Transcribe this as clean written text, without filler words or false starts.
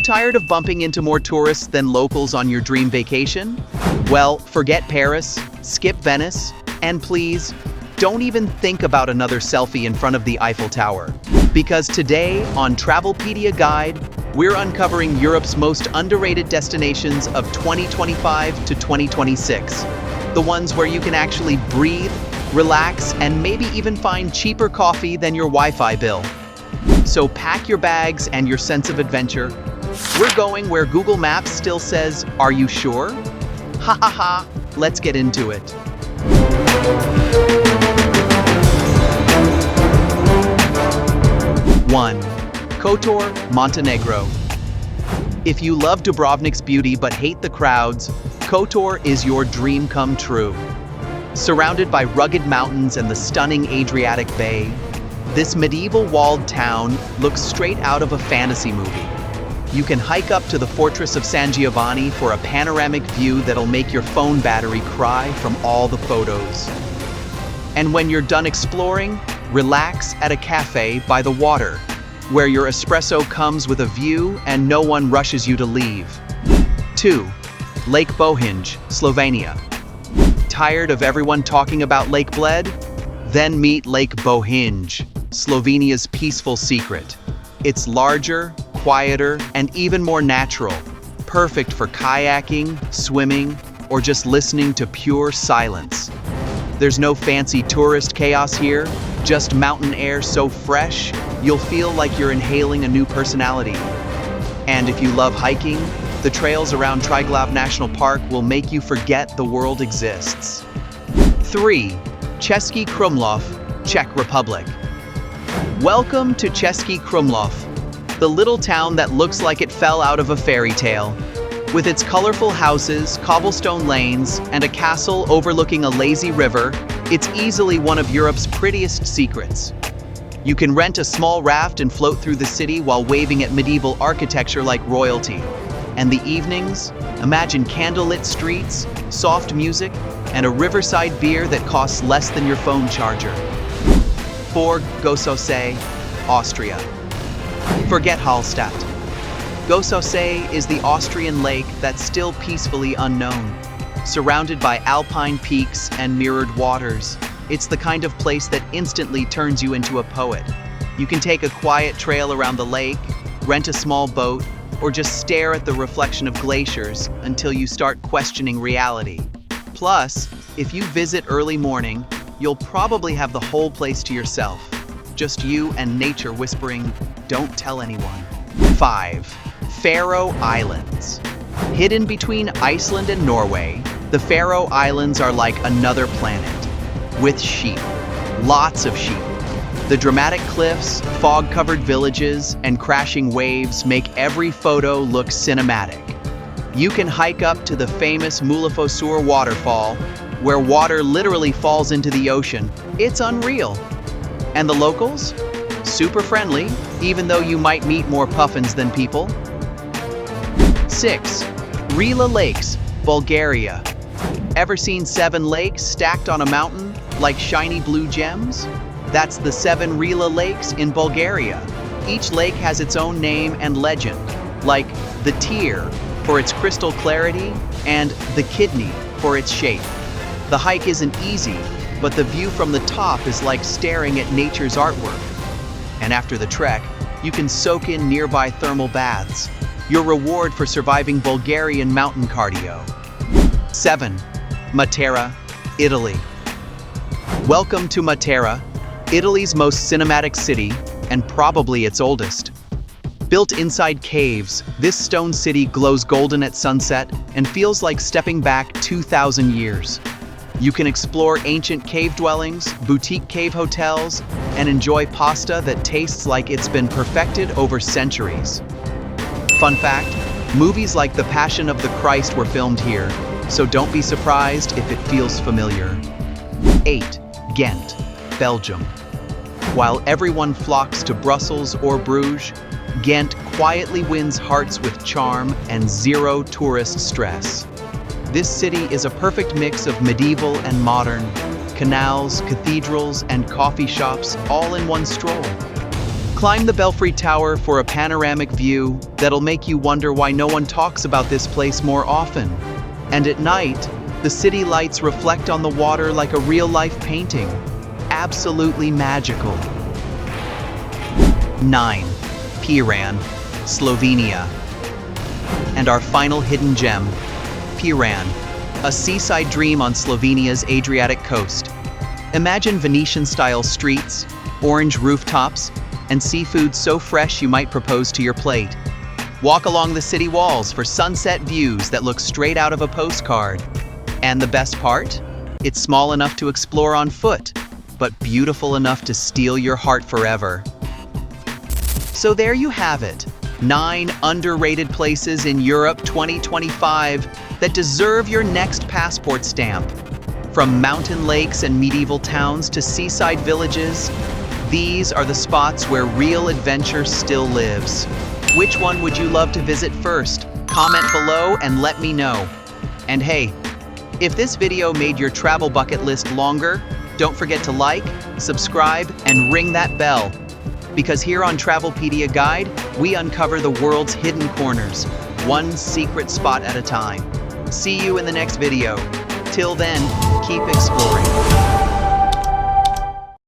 tired of bumping into more tourists than locals on your dream vacation? Well, forget Paris, skip Venice, and please, don't even think about another selfie in front of the Eiffel Tower. Because today, on Travelpedia Guide, we're uncovering Europe's most underrated destinations of 2025 to 2026. The ones where you can actually breathe, relax, and maybe even find cheaper coffee than your Wi-Fi bill. So pack your bags and your sense of adventure. We're going where Google Maps still says, "Are you sure?" Ha ha ha, let's get into it. 1. Kotor, Montenegro. If you love Dubrovnik's beauty but hate the crowds, Kotor is your dream come true. Surrounded by rugged mountains and the stunning Adriatic Bay, this medieval walled town looks straight out of a fantasy movie. You can hike up to the fortress of San Giovanni for a panoramic view that'll make your phone battery cry from all the photos. And when you're done exploring, relax at a cafe by the water, where your espresso comes with a view and no one rushes you to leave. 2. Lake Bohinj, Slovenia. Tired of everyone talking about Lake Bled? Then meet Lake Bohinj, Slovenia's peaceful secret. It's larger, quieter, and even more natural, perfect for kayaking, swimming, or just listening to pure silence. There's no fancy tourist chaos here, just mountain air so fresh, you'll feel like you're inhaling a new personality. And if you love hiking, the trails around Triglav National Park will make you forget the world exists. 3. Ceske Krumlov, Czech Republic. Welcome to Ceske Krumlov, the little town that looks like it fell out of a fairy tale. With its colorful houses, cobblestone lanes, and a castle overlooking a lazy river, it's easily one of Europe's prettiest secrets. You can rent a small raft and float through the city while waving at medieval architecture like royalty. And the evenings? Imagine candlelit streets, soft music, and a riverside beer that costs less than your phone charger. 4. Gosausee, Austria. Forget Hallstatt. Gosausee is the Austrian lake that's still peacefully unknown. Surrounded by alpine peaks and mirrored waters, it's the kind of place that instantly turns you into a poet. You can take a quiet trail around the lake, rent a small boat, or just stare at the reflection of glaciers until you start questioning reality. Plus, if you visit early morning, you'll probably have the whole place to yourself. Just you and nature whispering, "Don't tell anyone." 5. Faroe Islands. Hidden between Iceland and Norway, the Faroe Islands are like another planet. With sheep. Lots of sheep. The dramatic cliffs, fog-covered villages, and crashing waves make every photo look cinematic. You can hike up to the famous Mulafosur waterfall, where water literally falls into the ocean. It's unreal. And the locals? Super friendly, even though you might meet more puffins than people. 6. Rila Lakes, Bulgaria. Ever seen 7 lakes stacked on a mountain like shiny blue gems? That's the 7 Rila Lakes in Bulgaria. Each lake has its own name and legend, like the Tear for its crystal clarity and the Kidney for its shape. The hike isn't easy, but the view from the top is like staring at nature's artwork. And after the trek, you can soak in nearby thermal baths, your reward for surviving Bulgarian mountain cardio. 7. Matera, Italy. Welcome to Matera, Italy's most cinematic city, and probably its oldest. Built inside caves, this stone city glows golden at sunset and feels like stepping back 2,000 years. You can explore ancient cave dwellings, boutique cave hotels, and enjoy pasta that tastes like it's been perfected over centuries. Fun fact, movies like The Passion of the Christ were filmed here, so don't be surprised if it feels familiar. 8. Ghemt, Belgium. While everyone flocks to Brussels or Bruges, Ghemt quietly wins hearts with charm and zero tourist stress. This city is a perfect mix of medieval and modern, canals, cathedrals, and coffee shops all in one stroll. Climb the Belfry Tower for a panoramic view that'll make you wonder why no one talks about this place more often. And at night, the city lights reflect on the water like a real-life painting. Absolutely magical. 9. Piran, Slovenia. And our final hidden gem, Piran, a seaside dream on Slovenia's Adriatic coast. Imagine Venetian-style streets, orange rooftops, and seafood so fresh you might propose to your plate. Walk along the city walls for sunset views that look straight out of a postcard. And the best part? It's small enough to explore on foot, but beautiful enough to steal your heart forever. So there you have it, 9 underrated places in Europe 2025 that deserve your next passport stamp. From mountain lakes and medieval towns to seaside villages, these are the spots where real adventure still lives. Which one would you love to visit first? Comment below and let me know. And hey, if this video made your travel bucket list longer, don't forget to like, subscribe, and ring that bell. Because here on Travelpedia Guide, we uncover the world's hidden corners, one secret spot at a time. See you in the next video. Till then, keep exploring.